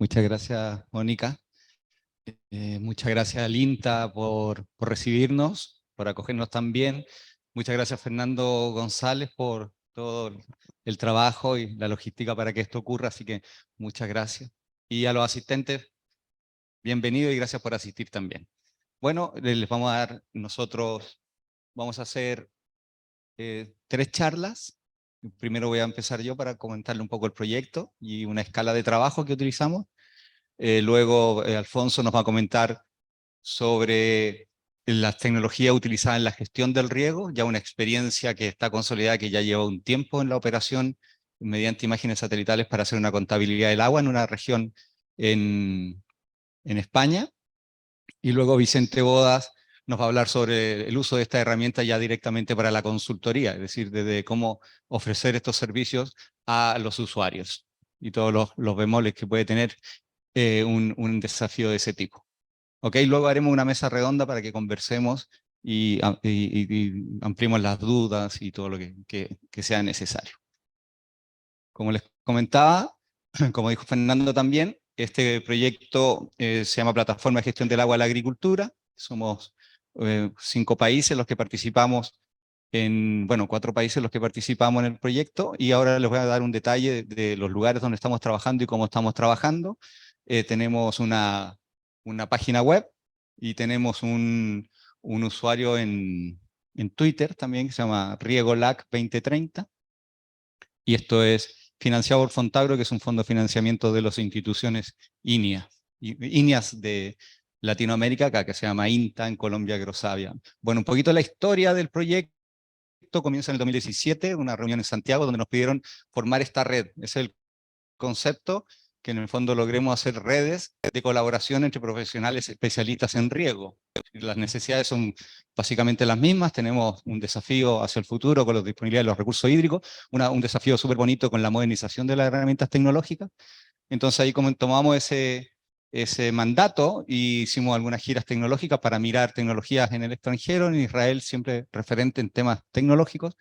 Muchas gracias, Mónica. Muchas gracias al INTA por recibirnos, por acogernos tan bien. Muchas gracias, Fernando González, por todo el trabajo y la logística para que esto ocurra, así que muchas gracias. Y a los asistentes, bienvenidos y gracias por asistir también. Bueno, les vamos a dar, nosotros vamos a hacer 3 charlas. Primero voy a empezar yo para comentarle un poco el proyecto y una escala de trabajo que utilizamos. Luego Alfonso nos va a comentar sobre las tecnologías utilizadas en la gestión del riego, ya una experiencia que está consolidada, que ya lleva un tiempo en la operación mediante imágenes satelitales para hacer una contabilidad del agua en una región en, en España. Y luego Vicente Bodas nos va a hablar sobre el uso de esta herramienta ya directamente para la consultoría, es decir, desde cómo ofrecer estos servicios a los usuarios y todos los bemoles que puede tener un desafío de ese tipo. ¿Ok? Luego haremos una mesa redonda para que conversemos y ampliemos las dudas y todo lo que sea necesario. Como les comentaba, como dijo Fernando también, este proyecto se llama Plataforma de Gestión del Agua a la Agricultura. Somos 5 países los que participamos bueno, 4 países los que participamos en el proyecto, y ahora les voy a dar un detalle de los lugares donde estamos trabajando y cómo estamos trabajando. Tenemos una página web y tenemos un usuario en Twitter también que se llama RiegoLAC 2030, y esto es financiado por Fontagro, que es un fondo de financiamiento de las instituciones INIAS de Latinoamérica, acá que se llama INTA, en Colombia, Agrosavia. Bueno, un poquito la historia del proyecto. Comienza en el 2017, una reunión en Santiago donde nos pidieron formar esta red. Es el concepto, que en el fondo logremos hacer redes de colaboración entre profesionales especialistas en riego. Las necesidades son básicamente las mismas, tenemos un desafío hacia el futuro con la disponibilidad de los recursos hídricos, un desafío súper bonito con la modernización de las herramientas tecnológicas. Entonces ahí como tomamos ese mandato y hicimos algunas giras tecnológicas para mirar tecnologías en el extranjero, en Israel siempre referente en temas tecnológicos,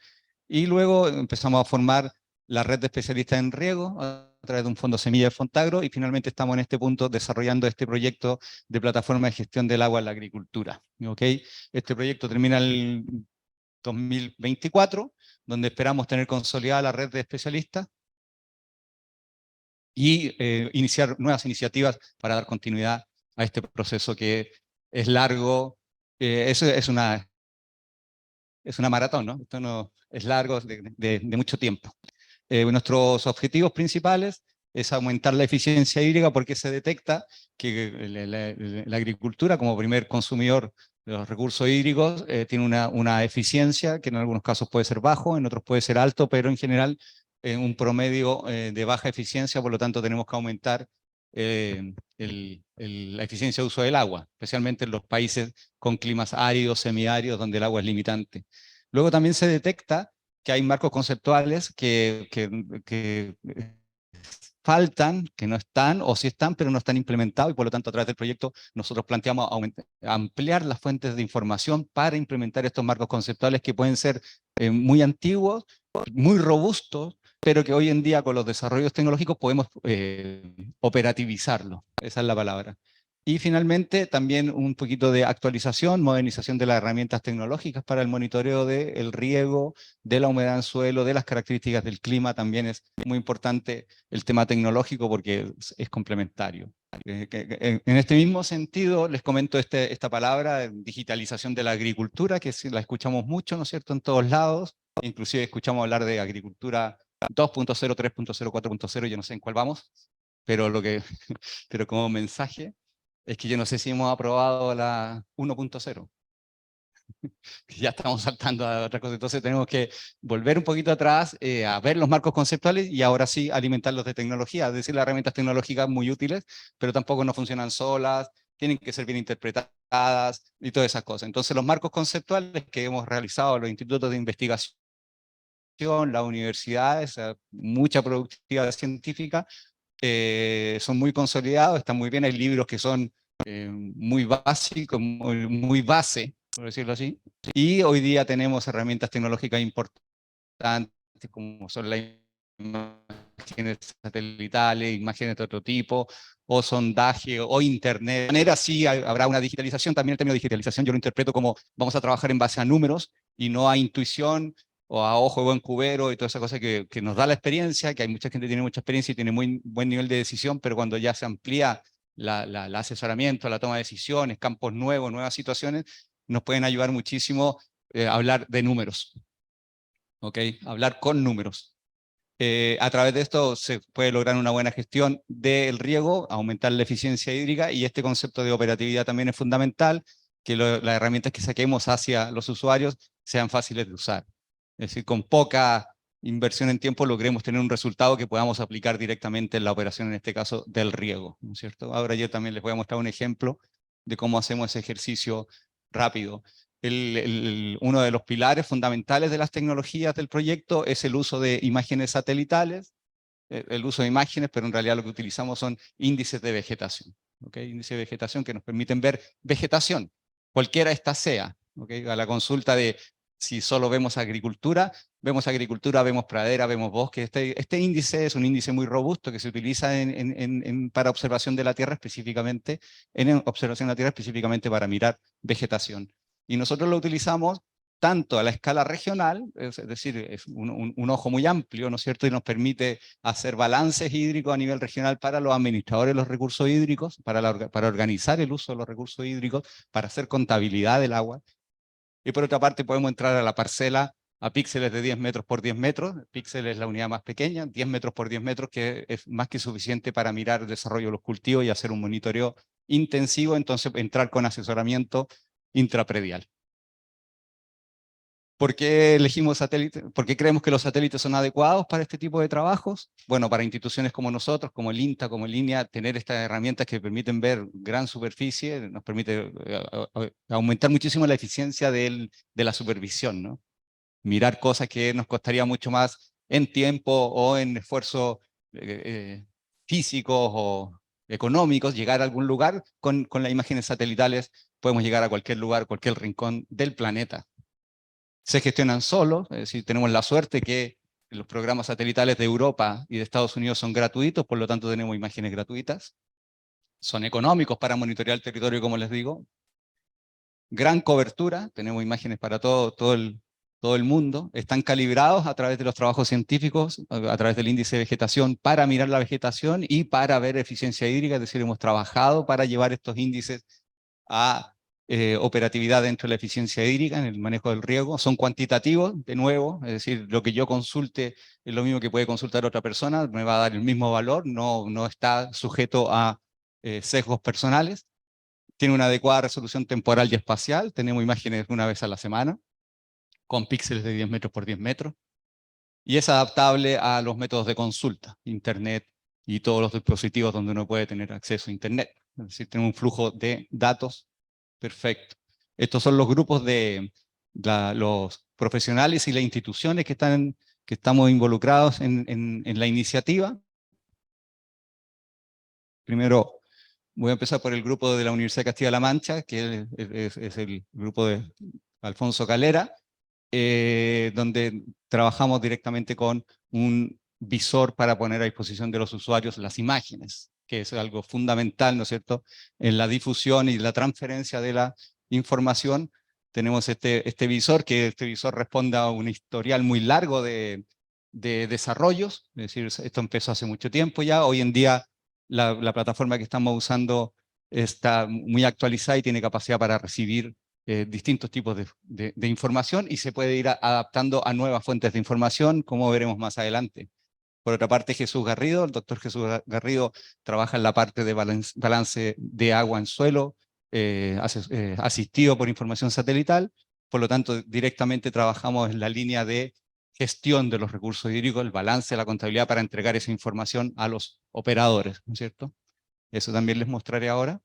y luego empezamos a formar la red de especialistas en riego a través de un fondo semilla de Fontagro, y finalmente estamos en este punto desarrollando este proyecto de plataforma de gestión del agua en la agricultura. ¿Okay? Este proyecto termina el 2024, donde esperamos tener consolidada la red de especialistas y iniciar nuevas iniciativas para dar continuidad a este proceso que es largo. Es una maratón, ¿no? Esto no es largo, de mucho tiempo. Nuestros objetivos principales es aumentar la eficiencia hídrica, porque se detecta que la agricultura, como primer consumidor de los recursos hídricos, tiene una eficiencia que en algunos casos puede ser bajo, en otros puede ser alto, pero en general un promedio de baja eficiencia. Por lo tanto tenemos que aumentar la eficiencia de uso del agua, especialmente en los países con climas áridos, semiáridos, donde el agua es limitante. Luego también se detecta que hay marcos conceptuales que faltan, que no están, o sí están, pero no están implementados, y por lo tanto a través del proyecto nosotros planteamos ampliar las fuentes de información para implementar estos marcos conceptuales que pueden ser muy antiguos, muy robustos, pero que hoy en día con los desarrollos tecnológicos podemos operativizarlo. Esa es la palabra. Y finalmente también un poquito de actualización, modernización de las herramientas tecnológicas para el monitoreo del riego, de la humedad en suelo, de las características del clima. También es muy importante el tema tecnológico porque es complementario. En este mismo sentido, les comento esta palabra, digitalización de la agricultura, que la escuchamos mucho, ¿no es cierto?, en todos lados. Inclusive escuchamos hablar de agricultura 2.0, 3.0, 4.0, yo no sé en cuál vamos, pero, pero como mensaje es que yo no sé si hemos aprobado la 1.0. Ya estamos saltando a otra cosa, entonces tenemos que volver un poquito atrás a ver los marcos conceptuales y ahora sí alimentarlos de tecnología. Es decir, las herramientas tecnológicas muy útiles, pero tampoco no funcionan solas, tienen que ser bien interpretadas y todas esas cosas. Entonces los marcos conceptuales que hemos realizado los institutos de investigación, las universidades, mucha productividad científica, son muy consolidados, están muy bien. Hay libros que son muy básicos, muy base, por decirlo así. Y hoy día tenemos herramientas tecnológicas importantes como son las imágenes satelitales, imágenes de otro tipo, o sondaje, o internet. De manera sí habrá una digitalización. También el término digitalización yo lo interpreto como vamos a trabajar en base a números y no a intuición o a ojo de buen cubero y toda esa cosa que nos da la experiencia, que hay mucha gente que tiene mucha experiencia y tiene muy buen nivel de decisión, pero cuando ya se amplía el asesoramiento, la toma de decisiones, campos nuevos, nuevas situaciones, nos pueden ayudar muchísimo a hablar de números, ¿ok? Hablar con números. A través de esto se puede lograr una buena gestión del riego, aumentar la eficiencia hídrica, y este concepto de operatividad también es fundamental, que las herramientas que saquemos hacia los usuarios sean fáciles de usar. Es decir, con poca inversión en tiempo logremos tener un resultado que podamos aplicar directamente en la operación, en este caso del riego, ¿no es cierto? Ahora yo también les voy a mostrar un ejemplo de cómo hacemos ese ejercicio rápido. Uno de los pilares fundamentales de las tecnologías del proyecto es el uso de imágenes satelitales, el uso de imágenes, pero en realidad lo que utilizamos son índices de vegetación, ¿okay? Índices de vegetación que nos permiten ver vegetación, cualquiera esta sea, ¿okay? A la consulta de si solo vemos agricultura, vemos pradera, vemos bosque. Este índice es un índice muy robusto que se utiliza para observación de la Tierra específicamente, en observación de la Tierra específicamente para mirar vegetación. Y nosotros lo utilizamos tanto a la escala regional, es decir, es un ojo muy amplio, ¿no es cierto? Y nos permite hacer balances hídricos a nivel regional para los administradores de los recursos hídricos, para organizar el uso de los recursos hídricos, para hacer contabilidad del agua. Y por otra parte podemos entrar a la parcela a píxeles de 10 metros por 10 metros. Píxel es la unidad más pequeña, 10 metros por 10 metros, que es más que suficiente para mirar el desarrollo de los cultivos y hacer un monitoreo intensivo, entonces entrar con asesoramiento intrapredial. ¿Por qué elegimos satélites? ¿Por qué creemos que los satélites son adecuados para este tipo de trabajos? Bueno, para instituciones como nosotros, como el INTA, como Línea, tener estas herramientas que permiten ver gran superficie, nos permite aumentar muchísimo la eficiencia de la supervisión, ¿no? Mirar cosas que nos costaría mucho más en tiempo o en esfuerzos físicos o económicos, llegar a algún lugar, con las imágenes satelitales podemos llegar a cualquier lugar, cualquier rincón del planeta. Se gestionan solos, es decir, tenemos la suerte que los programas satelitales de Europa y de Estados Unidos son gratuitos, por lo tanto tenemos imágenes gratuitas. Son económicos para monitorear el territorio, como les digo. Gran cobertura, tenemos imágenes para todo el mundo. Están calibrados a través de los trabajos científicos, a través del índice de vegetación, para mirar la vegetación y para ver eficiencia hídrica, es decir, hemos trabajado para llevar estos índices a operatividad dentro de la eficiencia hídrica, en el manejo del riego. Son cuantitativos, de nuevo, es decir, lo que yo consulte es lo mismo que puede consultar otra persona, me va a dar el mismo valor, no está sujeto a sesgos personales. Tiene una adecuada resolución temporal y espacial, tenemos imágenes una vez a la semana, con píxeles de 10 metros por 10 metros, y es adaptable a los métodos de consulta, Internet y todos los dispositivos donde uno puede tener acceso a Internet. Es decir, tenemos un flujo de datos perfecto. Estos son los grupos de los profesionales y las instituciones que estamos involucrados en la iniciativa. Primero voy a empezar por el grupo de la Universidad de Castilla-La Mancha, que es el grupo de Alfonso Calera, donde trabajamos directamente con un visor para poner a disposición de los usuarios las imágenes, que es algo fundamental, ¿no es cierto?, en la difusión y la transferencia de la información. Tenemos este visor, que este visor responde a un historial muy largo de desarrollos, es decir, esto empezó hace mucho tiempo ya. Hoy en día la plataforma que estamos usando está muy actualizada y tiene capacidad para recibir distintos tipos de información, y se puede ir adaptando a nuevas fuentes de información, como veremos más adelante. Por otra parte, Jesús Garrido, el doctor Jesús Garrido, trabaja en la parte de balance de agua en suelo, asistido por información satelital. Por lo tanto, directamente trabajamos en la línea de gestión de los recursos hídricos, el balance, la contabilidad, para entregar esa información a los operadores, ¿no es cierto? Eso también les mostraré ahora.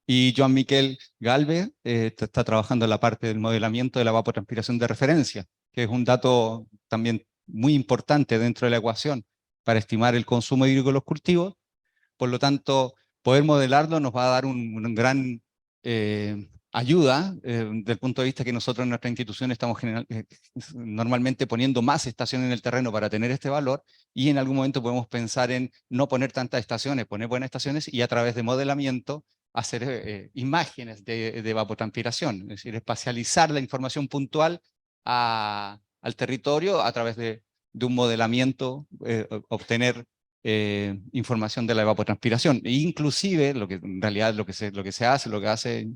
Y Joan Miquel Galvez está trabajando en la parte del modelamiento de la evapotranspiración de referencia, que es un dato también muy importante dentro de la ecuación para estimar el consumo hídrico de los cultivos. Por lo tanto, poder modelarlo nos va a dar un gran ayuda, desde el punto de vista que nosotros en nuestra institución estamos normalmente poniendo más estaciones en el terreno para tener este valor, y en algún momento podemos pensar en no poner tantas estaciones, poner buenas estaciones, y a través de modelamiento hacer imágenes de evapotranspiración, es decir, espacializar la información puntual al territorio a través de un modelamiento, obtener información de la evapotranspiración. E inclusive, lo que en realidad lo que se hace, lo que hace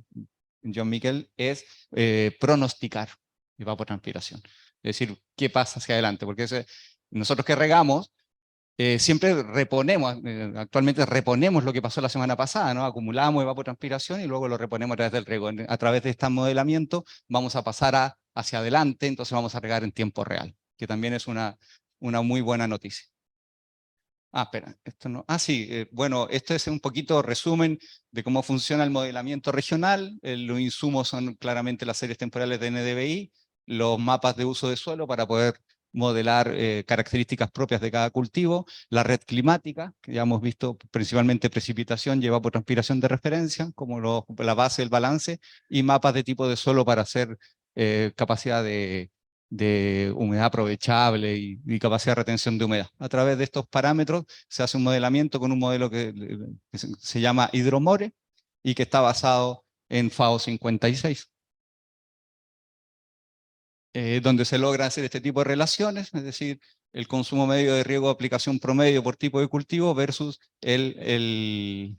John Miquel, es pronosticar evapotranspiración. Es decir, qué pasa hacia adelante, porque nosotros que regamos, siempre reponemos, actualmente reponemos lo que pasó la semana pasada, ¿no? Acumulamos evapotranspiración y luego lo reponemos a través del riego. A través de este modelamiento vamos a pasar hacia adelante, entonces vamos a regar en tiempo real, que también es una muy buena noticia. Espera, esto no. Sí, bueno, esto es un poquito resumen de cómo funciona el modelamiento regional. Los insumos son claramente las series temporales de NDVI, los mapas de uso de suelo para poder modelar características propias de cada cultivo, la red climática, que ya hemos visto principalmente precipitación y evapotranspiración de referencia, como la base del balance, y mapas de tipo de suelo para hacer capacidad de humedad aprovechable y capacidad de retención de humedad. A través de estos parámetros se hace un modelamiento con un modelo que se llama Hidromore y que está basado en FAO 56, donde se logra hacer este tipo de relaciones, es decir, el consumo medio de riego de aplicación promedio por tipo de cultivo versus el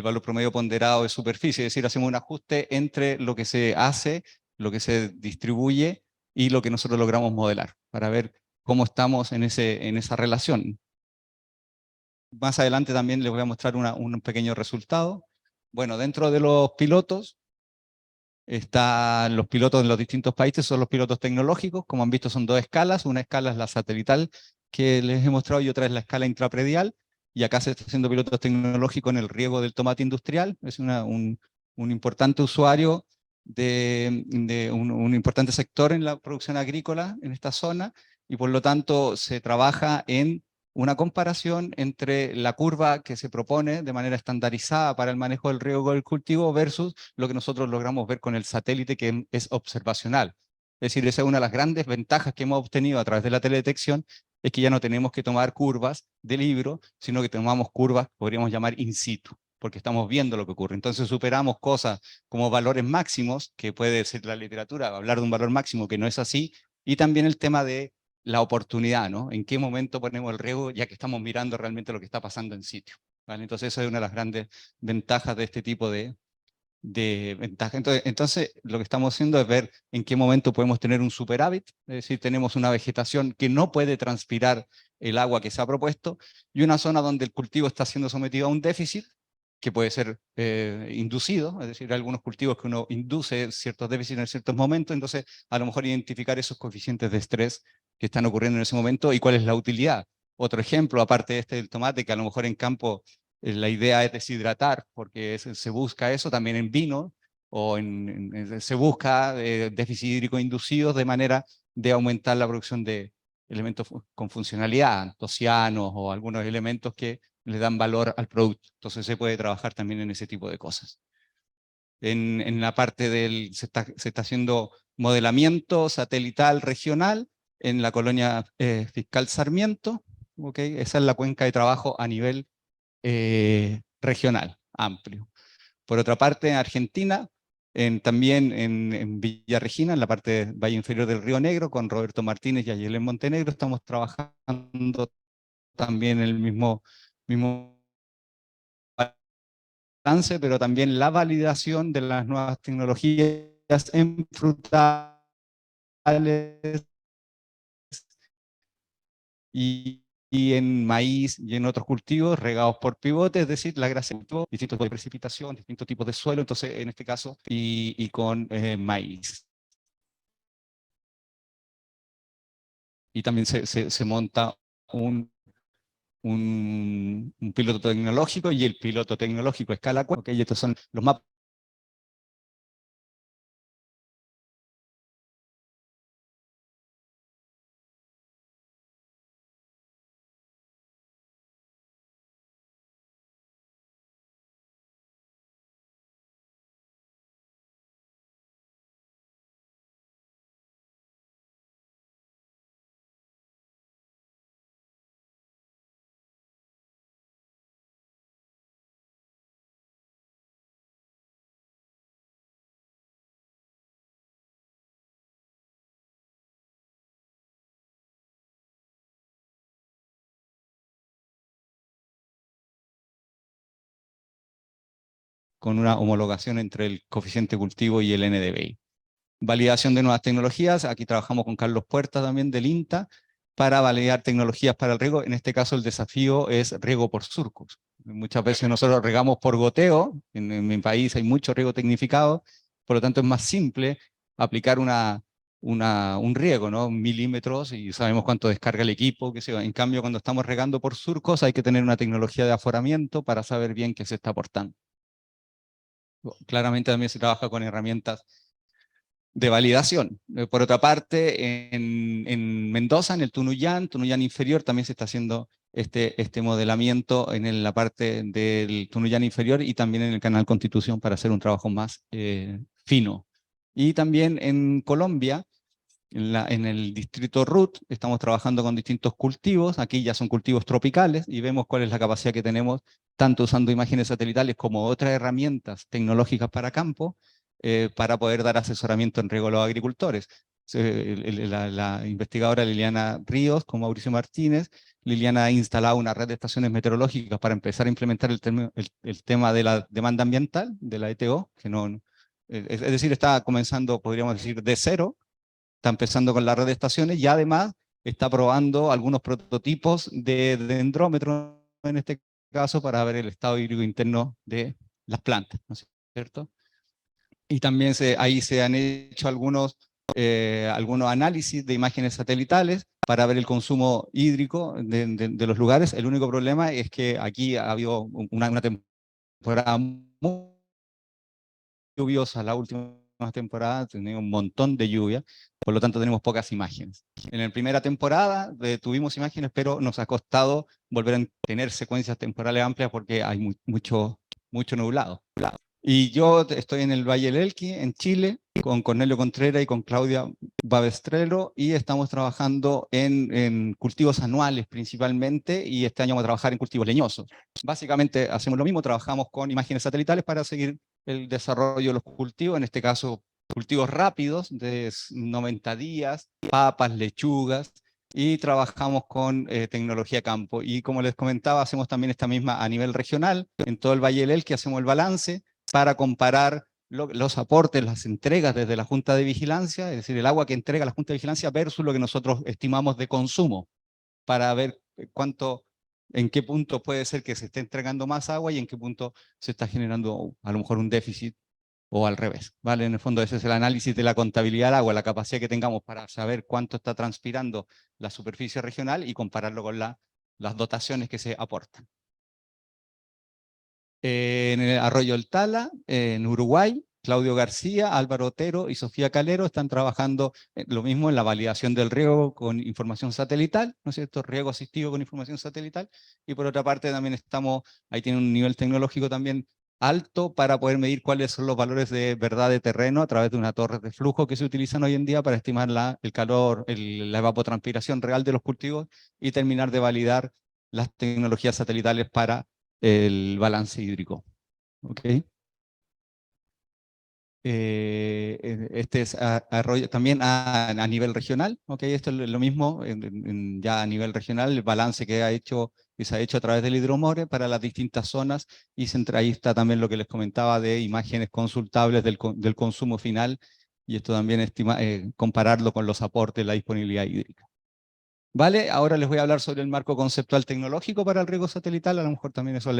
valor promedio ponderado de superficie, es decir, hacemos un ajuste entre lo que se hace, lo que se distribuye y lo que nosotros logramos modelar, para ver cómo estamos en esa relación. Más adelante también les voy a mostrar un pequeño resultado. Bueno, dentro de los pilotos, están los pilotos de los distintos países, son los pilotos tecnológicos. Como han visto, son dos escalas. Una escala es la satelital que les he mostrado y otra es la escala intrapredial. Y acá se está haciendo pilotos tecnológicos en el riego del tomate industrial. Es un importante usuario de un importante sector en la producción agrícola en esta zona, y por lo tanto se trabaja en una comparación entre la curva que se propone de manera estandarizada para el manejo del riego del cultivo versus lo que nosotros logramos ver con el satélite, que es observacional. Es decir, esa es una de las grandes ventajas que hemos obtenido a través de la teledetección, es que ya no tenemos que tomar curvas de libro, sino que tomamos curvas, podríamos llamar in situ, porque estamos viendo lo que ocurre. Entonces superamos cosas como valores máximos, que puede ser la literatura, hablar de un valor máximo que no es así, y también el tema de la oportunidad, ¿no? ¿En qué momento ponemos el riego, ya que estamos mirando realmente lo que está pasando en sitio? ¿Vale? Entonces esa es una de las grandes ventajas de este tipo de ventajas. Entonces lo que estamos haciendo es ver en qué momento podemos tener un superávit, es decir, tenemos una vegetación que no puede transpirar el agua que se ha propuesto, y una zona donde el cultivo está siendo sometido a un déficit, que puede ser inducido, es decir, algunos cultivos que uno induce ciertos déficits en ciertos momentos, entonces a lo mejor identificar esos coeficientes de estrés que están ocurriendo en ese momento y cuál es la utilidad. Otro ejemplo, aparte de este del tomate, que a lo mejor en campo la idea es deshidratar, porque se busca eso también en vino, o se busca déficit hídrico inducidos de manera de aumentar la producción de elementos con funcionalidad, antocianos o algunos elementos que le dan valor al producto. Entonces se puede trabajar también en ese tipo de cosas. En la parte se está haciendo modelamiento satelital regional en la colonia fiscal Sarmiento, ¿okay? Esa es la cuenca de trabajo a nivel regional, amplio. Por otra parte, en Argentina, también en Villa Regina, en la parte del Valle Inferior del Río Negro, con Roberto Martínez y Ayelen Montenegro, estamos trabajando también el mismo balance, pero también la validación de las nuevas tecnologías en frutales y en maíz y en otros cultivos regados por pivotes, es decir, la gracia de distintos tipos de precipitación, distintos tipos de suelo, entonces en este caso, y con maíz. Y también se monta un piloto tecnológico, y el piloto tecnológico escala 4, okay, y estos son los mapas con una homologación entre el coeficiente cultivo y el NDVI. Validación de nuevas tecnologías, aquí trabajamos con Carlos Puerta también del INTA, para validar tecnologías para el riego. En este caso el desafío es riego por surcos. Muchas veces nosotros regamos por goteo, en mi país hay mucho riego tecnificado, por lo tanto es más simple aplicar un riego, ¿no? Milímetros, y sabemos cuánto descarga el equipo, qué sé yo. En cambio, cuando estamos regando por surcos hay que tener una tecnología de aforamiento para saber bien qué se está aportando. Claramente también se trabaja con herramientas de validación. Por otra parte, en Mendoza, en el Tunuyán inferior, también se está haciendo este modelamiento en la parte del Tunuyán inferior y también en el Canal Constitución para hacer un trabajo más fino. Y también en Colombia, en el distrito RUT, estamos trabajando con distintos cultivos. Aquí ya son cultivos tropicales y vemos cuál es la capacidad que tenemos, tanto usando imágenes satelitales como otras herramientas tecnológicas para campo, para poder dar asesoramiento en riego a los agricultores. La investigadora Liliana Ríos con Mauricio Martínez, Liliana ha instalado una red de estaciones meteorológicas para empezar a implementar el tema de la demanda ambiental, de la ETO, que no, es decir, está comenzando, podríamos decir, de cero. Está empezando con la red de estaciones y además está probando algunos prototipos de dendrómetro, en este caso, para ver el estado hídrico interno de las plantas, ¿no es cierto? Y también ahí se han hecho algunos análisis de imágenes satelitales para ver el consumo hídrico de los lugares. El único problema es que aquí ha habido una temporada muy lluviosa, la última temporada tenía un montón de lluvia, por lo tanto tenemos pocas imágenes. En la primera temporada tuvimos imágenes, pero nos ha costado volver a tener secuencias temporales amplias porque hay mucho nublado. Y yo estoy en el Valle del Elqui, en Chile, con Cornelio Contreras y con Claudia Babestrelo, y estamos trabajando en cultivos anuales principalmente, y este año vamos a trabajar en cultivos leñosos. Básicamente hacemos lo mismo, trabajamos con imágenes satelitales para seguir el desarrollo de los cultivos, en este caso cultivos rápidos de 90 días, papas, lechugas, y trabajamos con tecnología campo. Y como les comentaba, hacemos también esta misma a nivel regional, en todo el Valle del Elqui hacemos el balance para comparar los aportes, las entregas desde la Junta de Vigilancia, es decir, el agua que entrega la Junta de Vigilancia versus lo que nosotros estimamos de consumo, para ver en qué punto puede ser que se esté entregando más agua y en qué punto se está generando a lo mejor un déficit o al revés, ¿vale? En el fondo ese es el análisis de la contabilidad del agua, la capacidad que tengamos para saber cuánto está transpirando la superficie regional y compararlo con las dotaciones que se aportan. En el Arroyo del Tala, en Uruguay, Claudio García, Álvaro Otero y Sofía Calero están trabajando lo mismo en la validación del riego con información satelital, ¿no es cierto? Riego asistido con información satelital. Y por otra parte también ahí tiene un nivel tecnológico también alto para poder medir cuáles son los valores de verdad de terreno a través de una torre de flujo que se utilizan hoy en día para estimar el calor, la evapotranspiración real de los cultivos y terminar de validar las tecnologías satelitales para el balance hídrico. ¿Ok? Este es arroyo, también a nivel regional, ¿ok? Esto es lo mismo, ya a nivel regional, el balance que se ha hecho a través del Hidromore para las distintas zonas, y ahí está también lo que les comentaba de imágenes consultables del consumo final, y esto también compararlo con los aportes, la disponibilidad hídrica. ¿Vale? Ahora les voy a hablar sobre el marco conceptual tecnológico para el riego satelital, a lo mejor también eso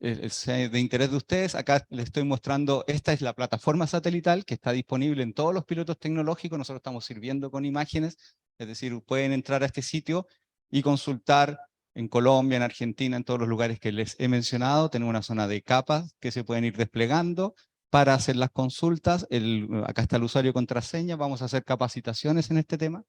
es de interés de ustedes. Acá les estoy mostrando, esta es la plataforma satelital que está disponible en todos los pilotos tecnológicos. Nosotros estamos sirviendo con imágenes, es decir, pueden entrar a este sitio y consultar en Colombia, en Argentina, en todos los lugares que les he mencionado. Tenemos una zona de capas que se pueden ir desplegando para hacer las consultas. Acá está el usuario y contraseña. Vamos a hacer capacitaciones en este tema.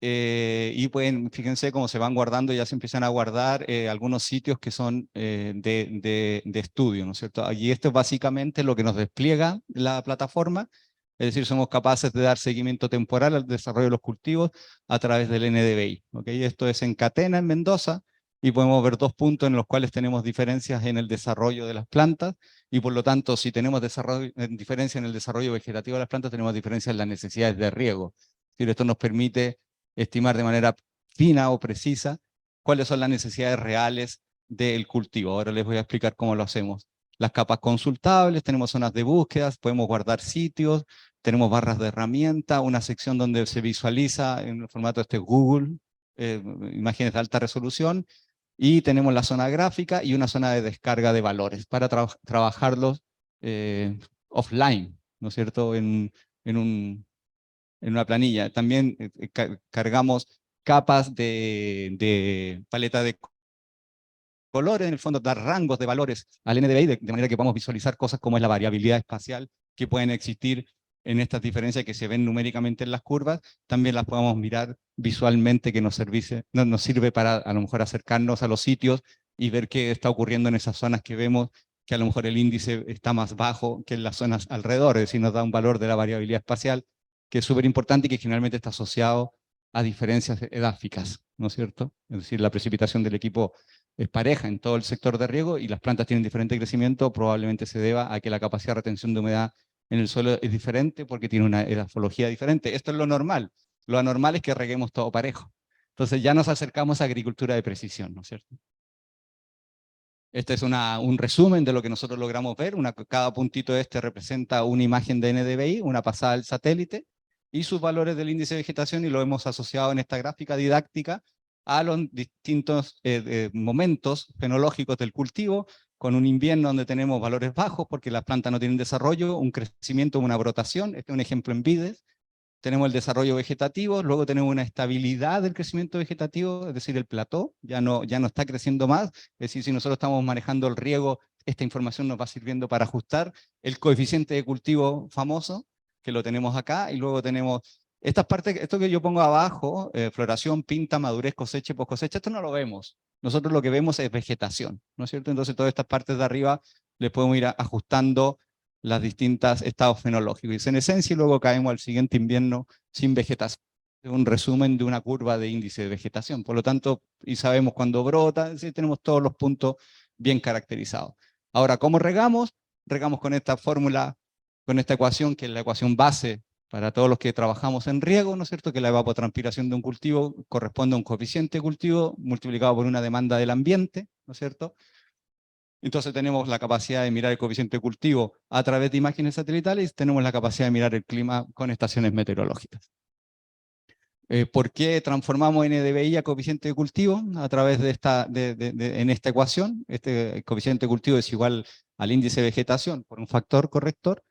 Y fíjense cómo se van guardando, ya se empiezan a guardar algunos sitios que son de estudio, ¿no es cierto? Y esto es básicamente lo que nos despliega la plataforma, es decir, somos capaces de dar seguimiento temporal al desarrollo de los cultivos a través del NDVI. ¿Okay? Esto es en Catena, en Mendoza, y podemos ver 2 puntos en los cuales tenemos diferencias en el desarrollo de las plantas, y por lo tanto, si tenemos diferencia en el desarrollo vegetativo de las plantas, tenemos diferencia en las necesidades de riego. Es decir, esto nos permite estimar de manera fina o precisa cuáles son las necesidades reales del cultivo. Ahora les voy a explicar cómo lo hacemos. las capas consultables, tenemos zonas de búsquedas, podemos guardar sitios, tenemos barras de herramienta, una sección donde se visualiza en el formato Google, imágenes de alta resolución, y tenemos la zona gráfica y una zona de descarga de valores para trabajarlos offline, ¿no es cierto?, en una planilla. También cargamos capas de paleta de colores, en el fondo dar rangos de valores al NDVI, de manera que podamos visualizar cosas como es la variabilidad espacial que pueden existir en estas diferencias que se ven numéricamente en las curvas, también las podamos mirar visualmente, que nos sirve para a lo mejor acercarnos a los sitios y ver qué está ocurriendo en esas zonas que vemos, que a lo mejor el índice está más bajo que en las zonas alrededor, es decir, nos da un valor de la variabilidad espacial que es súper importante y que generalmente está asociado a diferencias edáficas, ¿no es cierto? Es decir, la precipitación del equipo es pareja en todo el sector de riego y las plantas tienen diferente crecimiento, probablemente se deba a que la capacidad de retención de humedad en el suelo es diferente porque tiene una edafología diferente. Esto es lo normal. Lo anormal es que reguemos todo parejo. Entonces ya nos acercamos a agricultura de precisión, ¿no es cierto? Este es un resumen de lo que nosotros logramos ver. Cada puntito representa una imagen de NDVI, una pasada del satélite, y sus valores del índice de vegetación, y lo hemos asociado en esta gráfica didáctica a los distintos momentos fenológicos del cultivo, con un invierno donde tenemos valores bajos porque las plantas no tienen desarrollo, un crecimiento, una brotación. Este es un ejemplo en vides. Tenemos el desarrollo vegetativo, luego tenemos una estabilidad del crecimiento vegetativo, es decir, el plató ya no está creciendo más, es decir, si nosotros estamos manejando el riego, esta información nos va sirviendo para ajustar el coeficiente de cultivo famoso, que lo tenemos acá, y luego tenemos estas partes, esto que yo pongo abajo, floración, pinta, madurez, cosecha y post cosecha, esto no lo vemos. Nosotros lo que vemos es vegetación, ¿no es cierto? Entonces todas estas partes de arriba les podemos ir ajustando las distintas estados fenológicos. Y en esencia, y luego caemos al siguiente invierno sin vegetación. Es un resumen de una curva de índice de vegetación. Por lo tanto, y sabemos cuándo brota, ¿sí? Tenemos todos los puntos bien caracterizados. Ahora, ¿cómo regamos? Regamos con esta fórmula, con esta ecuación, que es la ecuación base para todos los que trabajamos en riego, ¿no es cierto? Que la evapotranspiración de un cultivo corresponde a un coeficiente de cultivo multiplicado por una demanda del ambiente, ¿no es cierto? Entonces tenemos la capacidad de mirar el coeficiente de cultivo a través de imágenes satelitales, tenemos la capacidad de mirar el clima con estaciones meteorológicas. ¿Por qué transformamos NDVI a coeficiente de cultivo? A través de en esta ecuación, este coeficiente de cultivo es igual al índice de vegetación por un factor corrector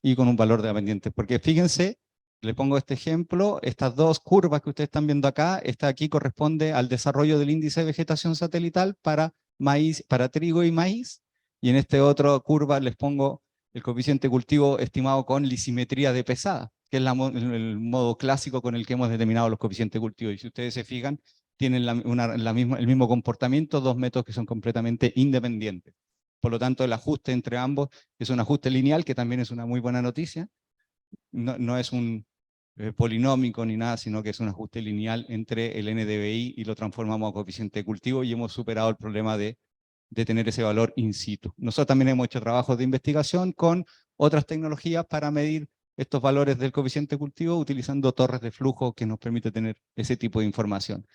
y con un valor de pendiente. Porque fíjense, le pongo este ejemplo, estas dos curvas que ustedes están viendo acá, esta aquí corresponde al desarrollo del índice de vegetación satelital para maíz, para trigo y maíz, y en esta otra curva les pongo el coeficiente de cultivo estimado con lisimetría de pesada, que es el modo clásico con el que hemos determinado los coeficientes de cultivo. Y si ustedes se fijan, tienen el mismo comportamiento, dos métodos que son completamente independientes. Por lo tanto, el ajuste entre ambos es un ajuste lineal, que también es una muy buena noticia. No es un polinómico ni nada, sino que es un ajuste lineal entre el NDVI y lo transformamos a coeficiente de cultivo, y hemos superado el problema de tener ese valor in situ. Nosotros también hemos hecho trabajos de investigación con otras tecnologías para medir estos valores del coeficiente de cultivo utilizando torres de flujo que nos permite tener ese tipo de información.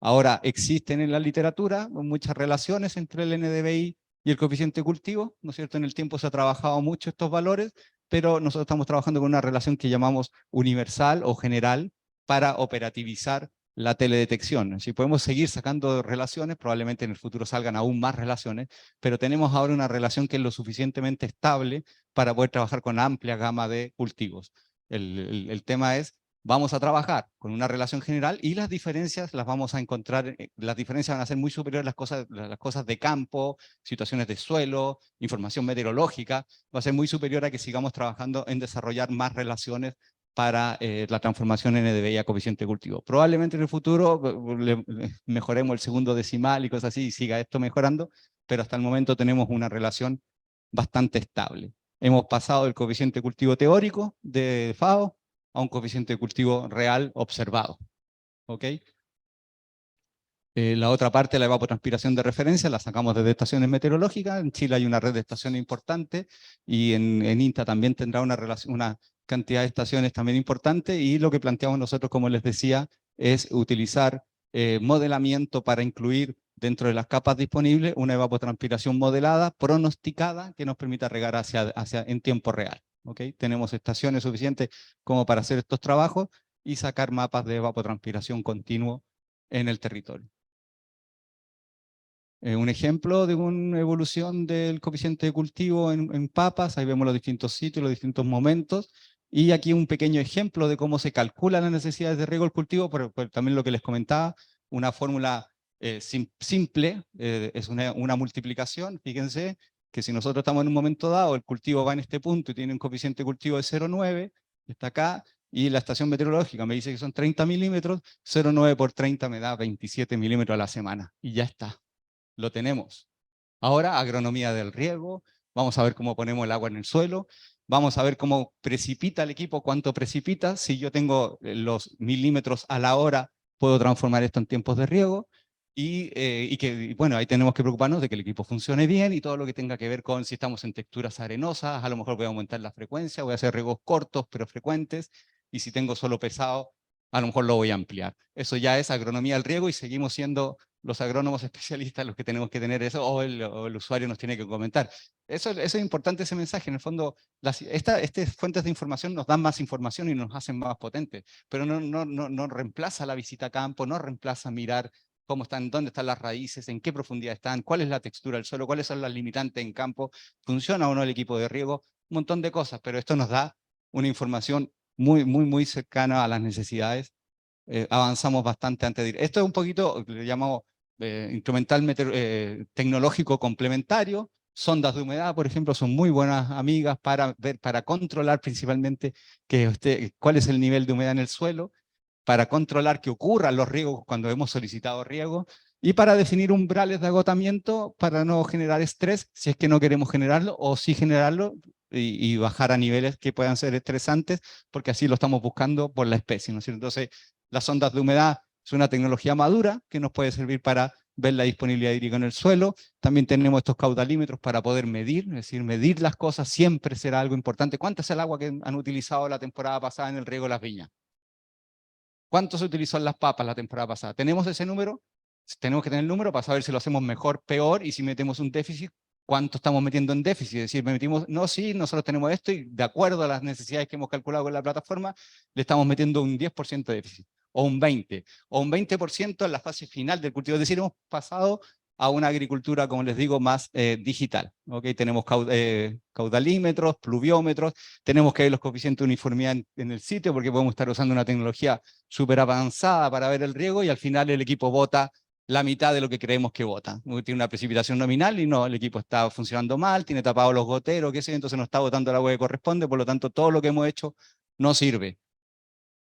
Ahora, existen en la literatura muchas relaciones entre el NDVI y el coeficiente de cultivo, ¿no es cierto? En el tiempo se ha trabajado mucho estos valores, pero nosotros estamos trabajando con una relación que llamamos universal o general para operativizar la teledetección. Si podemos seguir sacando relaciones, probablemente en el futuro salgan aún más relaciones, pero tenemos ahora una relación que es lo suficientemente estable para poder trabajar con amplia gama de cultivos. El tema es, vamos a trabajar con una relación general y las diferencias las vamos a encontrar, las diferencias van a ser muy superiores a las cosas de campo, situaciones de suelo, información meteorológica, va a ser muy superior a que sigamos trabajando en desarrollar más relaciones para la transformación NDVI a coeficiente de cultivo. Probablemente en el futuro mejoremos el segundo decimal y cosas así, y siga esto mejorando, pero hasta el momento tenemos una relación bastante estable. Hemos pasado del coeficiente de cultivo teórico de FAO a un coeficiente de cultivo real observado. ¿Ok? La otra parte, la evapotranspiración de referencia, la sacamos desde estaciones meteorológicas. En Chile hay una red de estaciones importante, y en INTA también tendrá una cantidad de estaciones también importante, y lo que planteamos nosotros, como les decía, es utilizar modelamiento para incluir dentro de las capas disponibles una evapotranspiración modelada, pronosticada, que nos permita regar en tiempo real. ¿Okay? Tenemos estaciones suficientes como para hacer estos trabajos y sacar mapas de evapotranspiración continuo en el territorio. Un ejemplo de una evolución del coeficiente de cultivo en papas, ahí vemos los distintos sitios, los distintos momentos, y aquí un pequeño ejemplo de cómo se calculan las necesidades de riego del cultivo, pero también lo que les comentaba, una fórmula simple, es una multiplicación, fíjense que si nosotros estamos en un momento dado, el cultivo va en este punto y tiene un coeficiente de cultivo de 0,9, está acá, y la estación meteorológica me dice que son 30 milímetros, 0,9 por 30 me da 27 milímetros a la semana, y ya está. Lo tenemos. Ahora, agronomía del riego, vamos a ver cómo ponemos el agua en el suelo, vamos a ver cómo precipita el equipo, cuánto precipita, si yo tengo los milímetros a la hora, puedo transformar esto en tiempos de riego, bueno, ahí tenemos que preocuparnos de que el equipo funcione bien y todo lo que tenga que ver con si estamos en texturas arenosas, a lo mejor voy a aumentar la frecuencia, voy a hacer riegos cortos pero frecuentes, y si tengo solo pesado, a lo mejor lo voy a ampliar. Eso ya es agronomía del riego y seguimos siendo los agrónomos especialistas los que tenemos que tener eso, o el usuario nos tiene que comentar. Eso es importante, ese mensaje. En el fondo, estas fuentes de información nos dan más información y nos hacen más potentes, pero no reemplaza la visita a campo, no reemplaza mirar cómo están, dónde están las raíces, en qué profundidad están, cuál es la textura del suelo, cuáles son las limitantes en campo, funciona o no el equipo de riego, un montón de cosas, pero esto nos da una información muy cercana a las necesidades. Avanzamos bastante antes de ir. Esto es un poquito, le llamamos instrumental tecnológico complementario. Sondas de humedad, por ejemplo, son muy buenas amigas para controlar principalmente cuál es el nivel de humedad en el suelo, para controlar que ocurran los riegos cuando hemos solicitado riego, y para definir umbrales de agotamiento para no generar estrés, si es que no queremos generarlo, o sí generarlo, y bajar a niveles que puedan ser estresantes, porque así lo estamos buscando por la especie, ¿no es cierto? Entonces, las sondas de humedad es una tecnología madura que nos puede servir para ver la disponibilidad hídrica en el suelo. También tenemos estos caudalímetros para poder medir, es decir, medir las cosas siempre será algo importante. ¿Cuánto es el agua que han utilizado la temporada pasada en el riego de las viñas? ¿Cuánto se utilizó en las papas la temporada pasada? ¿Tenemos ese número? Tenemos que tener el número para saber si lo hacemos mejor, peor, y si metemos un déficit, ¿cuánto estamos metiendo en déficit? Es decir, no, sí, nosotros tenemos esto y de acuerdo a las necesidades que hemos calculado con la plataforma, le estamos metiendo un 10% de déficit, o un 20%, o un 20% en la fase final del cultivo. Es decir, hemos pasado a una agricultura, como les digo, más digital. ¿Okay? Tenemos caudalímetros, pluviómetros, tenemos que ver los coeficientes de uniformidad en el sitio, porque podemos estar usando una tecnología súper avanzada para ver el riego, y al final el equipo vota la mitad de lo que creemos que vota. Tiene una precipitación nominal y no, el equipo está funcionando mal, tiene tapados los goteros, qué sé, entonces no está botando el agua que corresponde, por lo tanto todo lo que hemos hecho no sirve.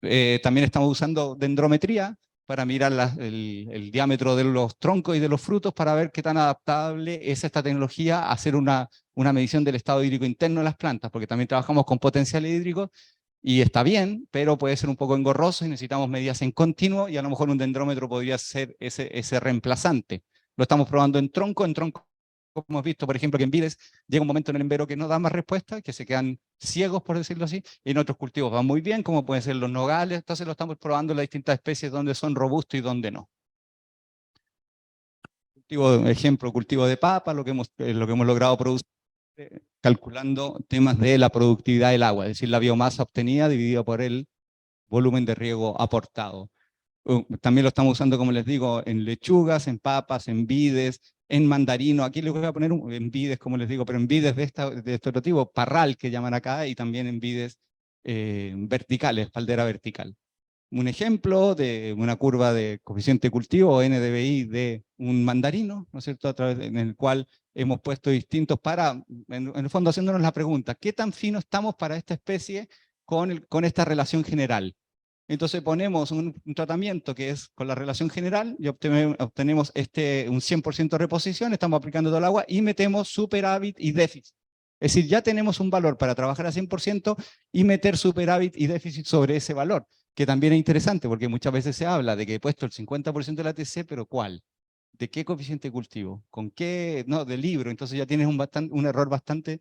También estamos usando dendrometría para mirar el diámetro de los troncos y de los frutos para ver qué tan adaptable es esta tecnología a hacer una medición del estado hídrico interno de las plantas, porque también trabajamos con potenciales hídricos y está bien, pero puede ser un poco engorroso y necesitamos medidas en continuo, y a lo mejor un dendrómetro podría ser ese reemplazante. Lo estamos probando en tronco hemos visto, por ejemplo, que en vides llega un momento en el embero que no da más respuesta, que se quedan ciegos, por decirlo así, y en otros cultivos van muy bien, como pueden ser los nogales. Entonces lo estamos probando en las distintas especies donde son robustos y donde no. Ejemplo, cultivo de papa, lo que hemos logrado producir, calculando temas de la productividad del agua, es decir, la biomasa obtenida dividida por el volumen de riego aportado. También lo estamos usando, como les digo, en lechugas, en papas, en vides, en mandarino. Aquí les voy a poner en vides, como les digo, pero en vides de este otro tipo, parral que llaman acá, y también en vides verticales, espaldera vertical. Un ejemplo de una curva de coeficiente de cultivo, NDVI, de un mandarino, ¿no es cierto?, en el cual hemos puesto distintos en el fondo haciéndonos la pregunta, ¿qué tan fino estamos para esta especie con esta relación general? Entonces ponemos un tratamiento que es con la relación general y obtenemos un 100% de reposición, estamos aplicando todo el agua y metemos superávit y déficit. Es decir, ya tenemos un valor para trabajar a 100% y meter superávit y déficit sobre ese valor, que también es interesante porque muchas veces se habla de que he puesto el 50% de la TC, pero ¿cuál? ¿De qué coeficiente de cultivo? ¿Con qué? No, del libro. Entonces ya tienes un error bastante,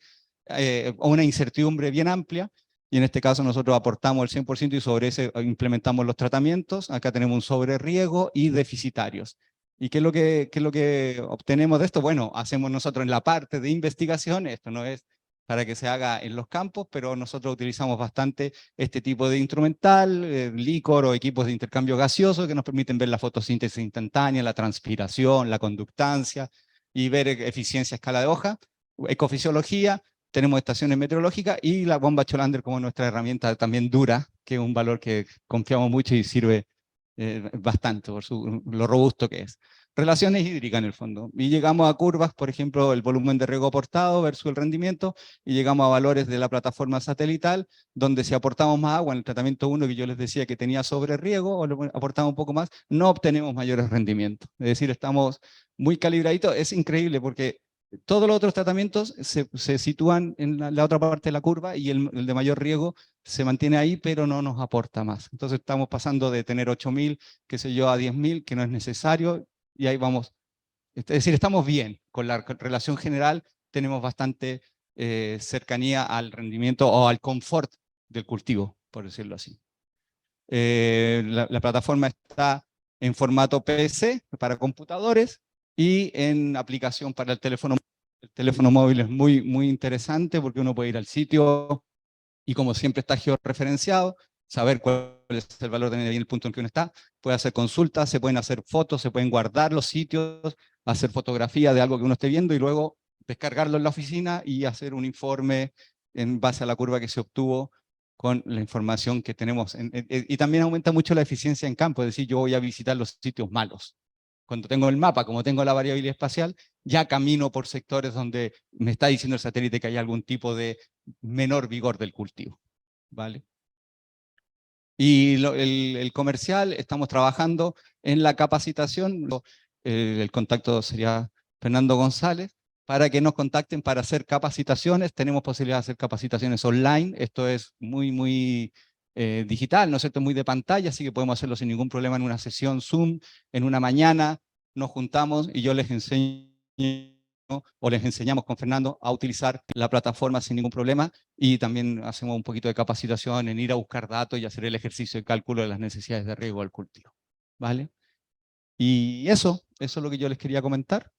o una incertidumbre bien amplia. y en este caso nosotros aportamos el 100% y sobre ese implementamos los tratamientos. Acá tenemos un sobre riego y deficitarios. ¿Y qué es lo que obtenemos de esto? Bueno, hacemos nosotros en la parte de investigación, esto no es para que se haga en los campos, pero nosotros utilizamos bastante este tipo de instrumental, líquor o equipos de intercambio gaseoso que nos permiten ver la fotosíntesis instantánea, la transpiración, la conductancia y ver eficiencia a escala de hoja, ecofisiología, tenemos estaciones meteorológicas y la bomba Cholander como nuestra herramienta también dura, que es un valor que confiamos mucho y sirve bastante por lo robusto que es. Relaciones hídricas en el fondo. Y llegamos a curvas, por ejemplo, el volumen de riego aportado versus el rendimiento, y llegamos a valores de la plataforma satelital, donde si aportamos más agua en el tratamiento 1, que yo les decía que tenía sobre riego, o le aportamos un poco más, no obtenemos mayores rendimientos. Es decir, estamos muy calibraditos. Es increíble porque todos los otros tratamientos se sitúan en la otra parte de la curva y el de mayor riego se mantiene ahí, pero no nos aporta más. Entonces estamos pasando de tener 8.000, qué sé yo, a 10.000, que no es necesario, y ahí vamos. Es decir, estamos bien con la relación general, tenemos bastante cercanía al rendimiento o al confort del cultivo, por decirlo así. La plataforma está en formato PC para computadores y en aplicación para el teléfono. El teléfono móvil es muy, muy interesante porque uno puede ir al sitio y como siempre está georreferenciado, saber cuál es el valor de energía en el punto en que uno está, puede hacer consultas, se pueden hacer fotos, se pueden guardar los sitios, hacer fotografía de algo que uno esté viendo y luego descargarlo en la oficina y hacer un informe en base a la curva que se obtuvo con la información que tenemos. Y también aumenta mucho la eficiencia en campo, es decir, yo voy a visitar los sitios malos. Cuando tengo el mapa, como tengo la variabilidad espacial, ya camino por sectores donde me está diciendo el satélite que hay algún tipo de menor vigor del cultivo, ¿vale? Y el comercial, estamos trabajando en la capacitación, el contacto sería Fernando González, para que nos contacten para hacer capacitaciones. Tenemos posibilidad de hacer capacitaciones online, esto es muy, muy digital, ¿no es cierto? Muy de pantalla, así que podemos hacerlo sin ningún problema en una sesión Zoom, en una mañana nos juntamos y yo les enseño o les enseñamos con Fernando a utilizar la plataforma sin ningún problema, y también hacemos un poquito de capacitación en ir a buscar datos y hacer el ejercicio de cálculo de las necesidades de riego del cultivo, ¿vale? Y eso es lo que yo les quería comentar.